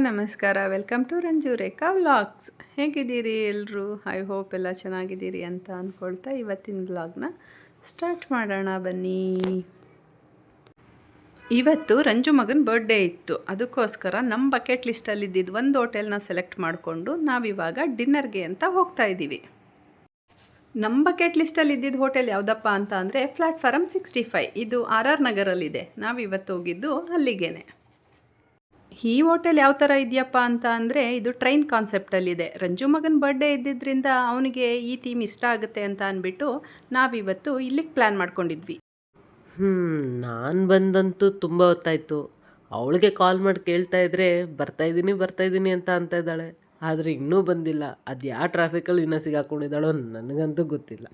ನಮಸ್ಕಾರ. Welcome to Ranju Rekha vlogs. ಹೇಗಿದ್ದೀರಿ ಎಲ್ಲರೂ? ಐ ಹೋಪ್ ಎಲ್ಲ ಚೆನ್ನಾಗಿದ್ದೀರಿ ಅಂತ ಅಂದ್ಕೊಳ್ತಾ ಇವತ್ತಿನ ವ್ಲಾಗ್ನ ಸ್ಟಾರ್ಟ್ ಮಾಡೋಣ ಬನ್ನಿ. ಇವತ್ತು ರಂಜು ಮಗನ ಬರ್ಡೇ ಇತ್ತು. ಅದಕ್ಕೋಸ್ಕರ ನಮ್ಮ ಬಕೆಟ್ ಲಿಸ್ಟಲ್ಲಿದ್ದಿದ್ದು ಒಂದು ಹೋಟೆಲ್ನ ಸೆಲೆಕ್ಟ್ ಮಾಡಿಕೊಂಡು ನಾವಿವಾಗ ಡಿನ್ನರ್ಗೆ ಅಂತ ಹೋಗ್ತಾ ಇದ್ದೀವಿ. ನಮ್ಮ ಬಕೆಟ್ ಲಿಸ್ಟಲ್ಲಿ ಇದ್ದಿದ್ದು ಹೋಟೆಲ್ ಯಾವುದಪ್ಪ ಅಂತ ಅಂದರೆ ಪ್ಲಾಟ್ಫಾರಮ್ 65. ಇದು RR ನಗರಲ್ಲಿದೆ. ನಾವಿವತ್ತು ಹೋಗಿದ್ದು ಅಲ್ಲಿಗೇನೆ. ಈ ಹೋಟೆಲ್ ಯಾವ ಥರ ಇದೆಯಪ್ಪ ಅಂತ ಅಂದರೆ ಇದು ಟ್ರೈನ್ ಕಾನ್ಸೆಪ್ಟಲ್ಲಿದೆ. ರಂಜು ಮಗನ ಬರ್ಡೇ ಇದ್ದಿದ್ದರಿಂದ ಅವನಿಗೆ ಈ ಥೀಮ್ ಇಷ್ಟ ಆಗುತ್ತೆ ಅಂತ ಅಂದ್ಬಿಟ್ಟು ನಾವಿವತ್ತು ಇಲ್ಲಿಗೆ ಪ್ಲ್ಯಾನ್ ಮಾಡ್ಕೊಂಡಿದ್ವಿ. ನಾನು ಬಂದಂತೂ ತುಂಬ ಹೊತ್ತಾಯಿತು. ಅವಳಿಗೆ ಕಾಲ್ ಮಾಡಿ ಕೇಳ್ತಾ ಇದ್ರೆ ಬರ್ತಾಯಿದ್ದೀನಿ ಅಂತ ಇದ್ದಾಳೆ. ಆದರೆ ಇನ್ನೂ ಬಂದಿಲ್ಲ. ಅದು ಯಾವ ಟ್ರಾಫಿಕಲ್ಲಿ ಇನ್ನೂ ಸಿಗಾಕೊಂಡಿದ್ದಾಳೋ ನನಗಂತೂ ಗೊತ್ತಿಲ್ಲ.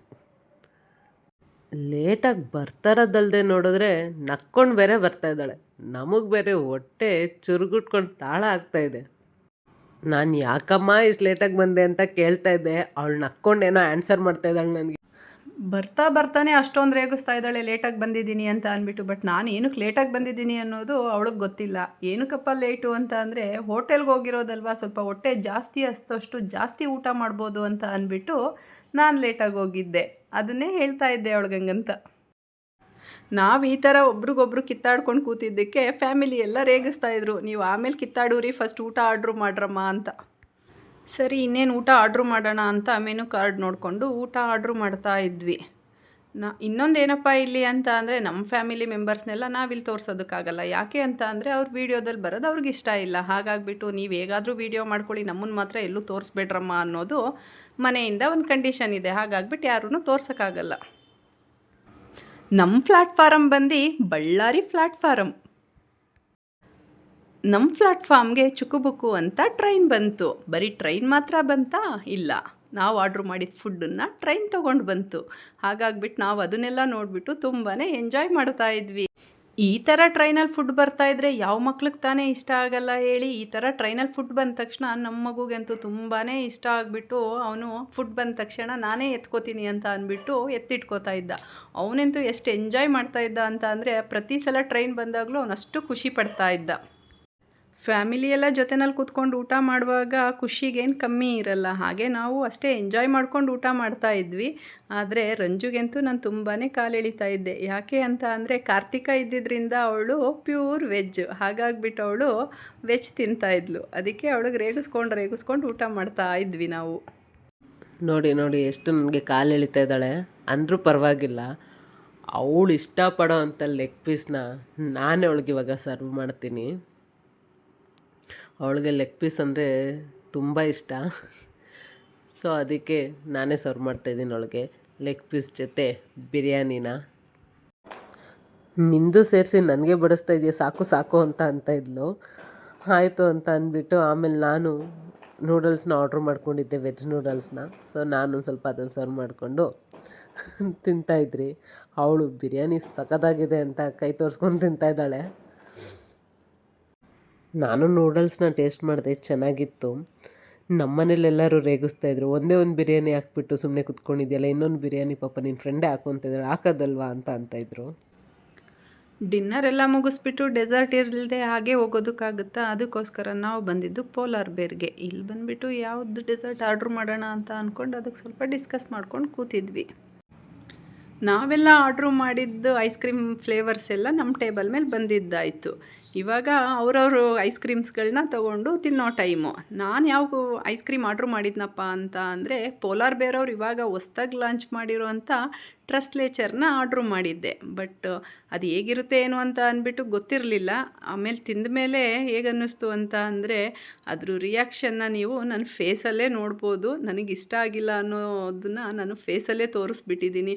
ಲೇಟಾಗಿ ಬರ್ತಾರದಲ್ಲದೆ ನೋಡಿದ್ರೆ ನಕ್ಕೊಂಡು ಬೇರೆ ಬರ್ತಾಯಿದ್ದಾಳೆ. ನಮಗೆ ಬೇರೆ ಹೊಟ್ಟೆ ಚುರುಗುಟ್ಕೊಂಡು ತಾಳ ಆಗ್ತಾಯಿದೆ. ನಾನು ಯಾಕಮ್ಮ ಇಷ್ಟು ಲೇಟಾಗಿ ಬಂದೆ ಅಂತ ಕೇಳ್ತಾ ಇದ್ದೆ. ಅವಳು ನಕ್ಕೊಂಡೇನೋ ಆನ್ಸರ್ ಮಾಡ್ತಾಯಿದ್ದಾಳೆ ನನಗೆ. ಬರ್ತಾನೆ ಅಷ್ಟೊಂದು ರೇಗಿಸ್ತಾ ಇದ್ದಾಳೆ ಲೇಟಾಗಿ ಬಂದಿದ್ದೀನಿ ಅಂತ ಅಂದ್ಬಿಟ್ಟು. ಬಟ್ ನಾನು ಏನಕ್ಕೆ ಲೇಟಾಗಿ ಬಂದಿದ್ದೀನಿ ಅನ್ನೋದು ಅವಳಿಗೆ ಗೊತ್ತಿಲ್ಲ. ಏನಕ್ಕಪ್ಪ ಲೇಟು ಅಂತ ಅಂದರೆ ಹೋಟೆಲ್ಗೆ ಹೋಗಿರೋದಲ್ವ, ಸ್ವಲ್ಪ ಹೊಟ್ಟೆ ಜಾಸ್ತಿ ಹಸ್ತಷ್ಟು ಜಾಸ್ತಿ ಊಟ ಮಾಡ್ಬೋದು ಅಂತ ಅಂದ್ಬಿಟ್ಟು ನಾನು ಲೇಟಾಗಿ ಹೋಗಿದ್ದೆ. ಅದನ್ನೇ ಹೇಳ್ತಾ ಇದ್ದೆ ಅವಳಿಗಂಗಂತ. ನಾವು ಈ ಥರ ಒಬ್ರಿಗೊಬ್ರು ಕಿತ್ತಾಡ್ಕೊಂಡು ಕೂತಿದ್ದಕ್ಕೆ ಫ್ಯಾಮಿಲಿ ಎಲ್ಲ ರೇಗಿಸ್ತಾಯಿದ್ರು, ನೀವು ಆಮೇಲೆ ಕಿತ್ತಾಡೂರಿ, ಫಸ್ಟ್ ಊಟ ಆರ್ಡ್ರು ಮಾಡ್ರಮ್ಮ ಅಂತ. ಸರಿ, ಇನ್ನೇನು ಊಟ ಆರ್ಡ್ರು ಮಾಡೋಣ ಅಂತ ಮೆನು ಕಾರ್ಡ್ ನೋಡಿಕೊಂಡು ಊಟ ಆರ್ಡ್ರು ಮಾಡ್ತಾ ಇದ್ವಿ. ಇನ್ನೊಂದೇನಪ್ಪ ಇಲ್ಲಿ ಅಂತ ಅಂದರೆ ನಮ್ಮ ಫ್ಯಾಮಿಲಿ ಮೆಂಬರ್ಸ್ನೆಲ್ಲ ನಾವಿಲ್ಲಿ ತೋರಿಸೋದಕ್ಕಾಗಲ್ಲ. ಯಾಕೆ ಅಂತ ಅಂದರೆ ಅವ್ರ ವೀಡಿಯೋದಲ್ಲಿ ಬರೋದು ಅವ್ರಿಗೆ ಇಷ್ಟ ಇಲ್ಲ. ಹಾಗಾಗಿಬಿಟ್ಟು ನೀವು ಹೇಗಾದರೂ ವೀಡಿಯೋ ಮಾಡ್ಕೊಳ್ಳಿ, ನಮ್ಮನ್ನು ಮಾತ್ರ ಎಲ್ಲೂ ತೋರಿಸ್ಬೇಡ್ರಮ್ಮ ಅನ್ನೋದು ಮನೆಯಿಂದ ಒಂದು ಕಂಡೀಷನ್ ಇದೆ. ಹಾಗಾಗಿಬಿಟ್ಟು ಯಾರೂ ತೋರ್ಸೋಕ್ಕಾಗಲ್ಲ. ನಮ್ಮ ಪ್ಲ್ಯಾಟ್ಫಾರಮ್ ಬಂದು ಬಳ್ಳಾರಿ ಪ್ಲ್ಯಾಟ್ಫಾರಮ್. ನಮ್ಮ ಪ್ಲ್ಯಾಟ್ಫಾರ್ಮ್ಗೆ ಚುಕುಬುಕು ಅಂತ ಟ್ರೈನ್ ಬಂತು. ಬರೀ ಟ್ರೈನ್ ಮಾತ್ರ ಬಂತಾ? ಇಲ್ಲ, ನಾವು ಆರ್ಡ್ರ್ ಮಾಡಿದ ಫುಡ್ಡನ್ನು ಟ್ರೈನ್ ತೊಗೊಂಡು ಬಂತು. ಹಾಗಾಗಿಬಿಟ್ಟು ನಾವು ಅದನ್ನೆಲ್ಲ ನೋಡಿಬಿಟ್ಟು ತುಂಬಾ ಎಂಜಾಯ್ ಮಾಡ್ತಾ ಇದ್ವಿ. ಈ ಥರ ಟ್ರೈನಲ್ಲಿ ಫುಡ್ ಬರ್ತಾಯಿದ್ರೆ ಯಾವ ಮಕ್ಳಿಗೆ ತಾನೇ ಇಷ್ಟ ಆಗಲ್ಲ ಹೇಳಿ. ಈ ಥರ ಟ್ರೈನಲ್ಲಿ ಫುಡ್ ಬಂದ ತಕ್ಷಣ ನಮ್ಮ ಮಗುಗಂತೂ ತುಂಬಾ ಇಷ್ಟ ಆಗಿಬಿಟ್ಟು ಅವನು ಫುಡ್ ಬಂದ ತಕ್ಷಣ ನಾನೇ ಎತ್ಕೋತೀನಿ ಅಂತ ಅಂದ್ಬಿಟ್ಟು ಎತ್ತಿಟ್ಕೋತಾ ಇದ್ದ. ಅವನಂತೂ ಎಷ್ಟು ಎಂಜಾಯ್ ಮಾಡ್ತಾ ಇದ್ದ ಅಂತ ಅಂದರೆ ಪ್ರತಿ ಸಲ ಟ್ರೈನ್ ಬಂದಾಗಲೂ ಅವನಷ್ಟು ಖುಷಿ ಪಡ್ತಾ ಇದ್ದ. ಫ್ಯಾಮಿಲಿಯೆಲ್ಲ ಜೊತೆನಲ್ಲಿ ಕೂತ್ಕೊಂಡು ಊಟ ಮಾಡುವಾಗ ಖುಷಿಗೇನು ಕಮ್ಮಿ ಇರಲ್ಲ. ಹಾಗೆ ನಾವು ಅಷ್ಟೇ ಎಂಜಾಯ್ ಮಾಡ್ಕೊಂಡು ಊಟ ಮಾಡ್ತಾ ಇದ್ವಿ. ಆದರೆ ರಂಜುಗಂತೂ ನಾನು ತುಂಬಾ ಕಾಲೆಳಿತಾ ಇದ್ದೆ. ಯಾಕೆ ಅಂತ ಅಂದರೆ ಕಾರ್ತಿಕ ಇದ್ದಿದ್ದರಿಂದ ಅವಳು ಪ್ಯೂರ್ ವೆಜ್. ಹಾಗಾಗಿಬಿಟ್ಟು ಅವಳು ವೆಜ್ ತಿಂತಾಯಿದ್ಲು. ಅದಕ್ಕೆ ಅವಳಿಗೆ ರೇಗಿಸ್ಕೊಂಡು ಊಟ ಮಾಡ್ತಾ ಇದ್ವಿ ನಾವು. ನೋಡಿ ಎಷ್ಟು ನನಗೆ ಕಾಲೆಳಿತಾ ಇದ್ದಾಳೆ. ಅಂದರೂ ಪರವಾಗಿಲ್ಲ, ಅವಳು ಇಷ್ಟಪಡೋ ಅಂಥ ಲೆಗ್ ಪೀಸ್ನ ನಾನೇ ಅವಳಿಗೆ ಇವಾಗ ಸರ್ವ್ ಮಾಡ್ತೀನಿ. ಅವಳಿಗೆ ಲೆಗ್ ಪೀಸ್ ಅಂದರೆ ತುಂಬ ಇಷ್ಟ. ಸೊ ಅದಕ್ಕೆ ನಾನೇ ಸರ್ವ್ ಮಾಡ್ತಾಯಿದ್ದೀನಿ ಅವಳಿಗೆ ಲೆಗ್ ಪೀಸ್ ಜೊತೆ ಬಿರಿಯಾನಿನ. ನಿಂದು ಸೇರಿಸಿ ನನಗೆ ಬಡಿಸ್ತಾ ಇದೆಯಾ, ಸಾಕು ಅಂತ ಇದ್ಲು. ಆಯಿತು ಅಂತ ಅಂದ್ಬಿಟ್ಟು ಆಮೇಲೆ ನಾನು ನೂಡಲ್ಸ್ನ ಆರ್ಡ್ರ್ ಮಾಡ್ಕೊಂಡಿದ್ದೆ, ವೆಜ್ ನೂಡಲ್ಸ್ನ. ಸೊ ನಾನು ಸ್ವಲ್ಪ ಅದನ್ನು ಸರ್ವ್ ಮಾಡಿಕೊಂಡು ತಿಂತಾಯಿದ್ರಿ. ಅವಳು ಬಿರಿಯಾನಿ ಸಖತ್ತಾಗಿದೆ ಅಂತ ಕೈ ತೋರಿಸ್ಕೊಂಡು ತಿಂತಾಯಿದ್ದಾಳೆ. ನಾನು ನೂಡಲ್ಸ್ನ ಟೇಸ್ಟ್ ಮಾಡಿದೆ, ಚೆನ್ನಾಗಿತ್ತು. ನಮ್ಮನೇಲೆಲ್ಲರೂ ರೇಗಿಸ್ತಾಯಿದ್ರು, ಒಂದೇ ಒಂದು ಬಿರಿಯಾನಿ ಹಾಕ್ಬಿಟ್ಟು ಸುಮ್ಮನೆ ಕುತ್ಕೊಂಡಿದ್ಯಲ್ಲ, ಇನ್ನೊಂದು ಬಿರಿಯಾನಿ ಪಾಪ ನಿನ್ನ ಫ್ರೆಂಡೇ ಹಾಕೊಂತಿದ್ರು, ಹಾಕೋದಲ್ವಾ ಅಂತಾಯಿದ್ರು. ಡಿನ್ನರ್ ಎಲ್ಲ ಮುಗಿಸ್ಬಿಟ್ಟು ಡೆಸರ್ಟ್ ಇರಲಿದೆ ಹಾಗೆ ಹೋಗೋದಕ್ಕಾಗುತ್ತಾ? ಅದಕ್ಕೋಸ್ಕರ ನಾವು ಬಂದಿದ್ದು ಪೋಲಾರ್ ಬೇರ್ಗೆ. ಇಲ್ಲಿ ಬಂದುಬಿಟ್ಟು ಯಾವುದು ಡೆಸರ್ಟ್ ಆರ್ಡ್ರ್ ಮಾಡೋಣ ಅಂತ ಅಂದ್ಕೊಂಡು ಅದಕ್ಕೆ ಸ್ವಲ್ಪ ಡಿಸ್ಕಸ್ ಮಾಡ್ಕೊಂಡು ಕೂತಿದ್ವಿ. ನಾವೆಲ್ಲ ಆರ್ಡ್ರು ಮಾಡಿದ್ದು ಐಸ್ ಕ್ರೀಮ್ ಫ್ಲೇವರ್ಸ್ ಎಲ್ಲ ನಮ್ಮ ಟೇಬಲ್ ಮೇಲೆ ಬಂದಿದ್ದಾಯಿತು. ಇವಾಗ ಅವರವರು ಐಸ್ ಕ್ರೀಮ್ಸ್ಗಳನ್ನ ತೊಗೊಂಡು ತಿನ್ನೋ ಟೈಮು. ನಾನು ಯಾವ ಐಸ್ ಕ್ರೀಮ್ ಆರ್ಡ್ರ್ ಮಾಡಿದ್ನಪ್ಪ ಅಂತ ಅಂದರೆ ಪೋಲಾರ್ ಬೇರವ್ರು ಇವಾಗ ಹೊಸ್ದಾಗಿ ಲಾಂಚ್ ಮಾಡಿರೋವಂಥ ಟ್ರಸ್ಲೇಚರ್ನ ಆರ್ಡ್ರು ಮಾಡಿದ್ದೆ. ಬಟ್ ಅದು ಹೇಗಿರುತ್ತೆ ಏನು ಅಂತ ಅಂದ್ಬಿಟ್ಟು ಗೊತ್ತಿರಲಿಲ್ಲ. ಆಮೇಲೆ ತಿಂದ ಮೇಲೆ ಹೇಗೆ ಅನ್ನಿಸ್ತು ಅಂತ ಅಂದರೆ ಅದ್ರ ರಿಯಾಕ್ಷನ್ನ ನೀವು ನನ್ನ ಫೇಸಲ್ಲೇ ನೋಡ್ಬೋದು. ನನಗೆ ಇಷ್ಟ ಆಗಿಲ್ಲ ಅನ್ನೋದನ್ನು ನಾನು ಫೇಸಲ್ಲೇ ತೋರಿಸ್ಬಿಟ್ಟಿದ್ದೀನಿ.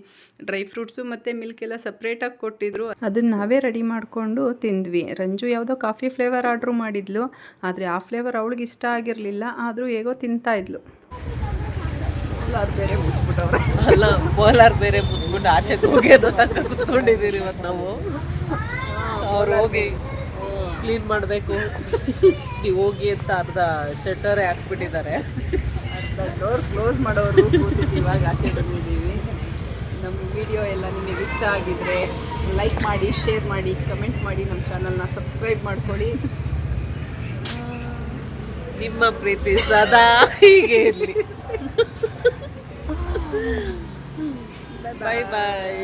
ಡ್ರೈ ಫ್ರೂಟ್ಸು ಮತ್ತು ಮಿಲ್ಕ್ ಎಲ್ಲ ಸಪ್ರೇಟಾಗಿ ಕೊಟ್ಟಿದ್ರು, ಅದನ್ನು ನಾವೇ ರೆಡಿ ಮಾಡಿಕೊಂಡು ತಿಂದ್ವಿ. ರಂಜು ಯಾವುದೋ ಕಾಫಿ ಫ್ಲೇವರ್ ಆರ್ಡ್ರು ಮಾಡಿದ್ಲು, ಆದರೆ ಆ ಫ್ಲೇವರ್ ಅವಳಿಗೆ ಇಷ್ಟ ಆಗಿರಲಿಲ್ಲ. ಆದರೂ ಹೇಗೋ ತಿಂತಾಯಿದ್ಲು. ಪೋಲಾರ್ ಬೇರೆ ಮುಚ್ಬಿಟ್ಟು ಆಚೆಗೆ ಹೋಗೋದು ತನಕ ಕುತ್ಕೊಂಡಿದ್ದೀರಿ ಇವತ್ತು ನಾವು. ಅವ್ರು ಹೋಗಿ ಕ್ಲೀನ್ ಮಾಡಬೇಕು, ನೀವು ಹೋಗಿ ಅಂತ ಅರ್ಧ ಶೆಟ್ಟರೇ ಹಾಕ್ಬಿಟ್ಟಿದ್ದಾರೆ. ಅರ್ಧ ಡೋರ್ ಕ್ಲೋಸ್ ಮಾಡೋರು ಇವಾಗ ಆಚೆ ಬಂದಿದ್ದೀವಿ. ನಮ್ಮ ವಿಡಿಯೋ ಎಲ್ಲ ನಿಮಗೆ ಇಷ್ಟ ಆಗಿದ್ರೆ ಲೈಕ್ ಮಾಡಿ, ಶೇರ್ ಮಾಡಿ, ಕಮೆಂಟ್ ಮಾಡಿ, ನಮ್ಮ ಚಾನಲ್ನ ಸಬ್ಸ್ಕ್ರೈಬ್ ಮಾಡ್ಕೊಳ್ಳಿ. ನಿಮ್ಮ ಪ್ರೀತಿ ಸದಾ ಹೀಗೆ ಇರಲಿ. ಬಾಯ್ ಬಾಯ್.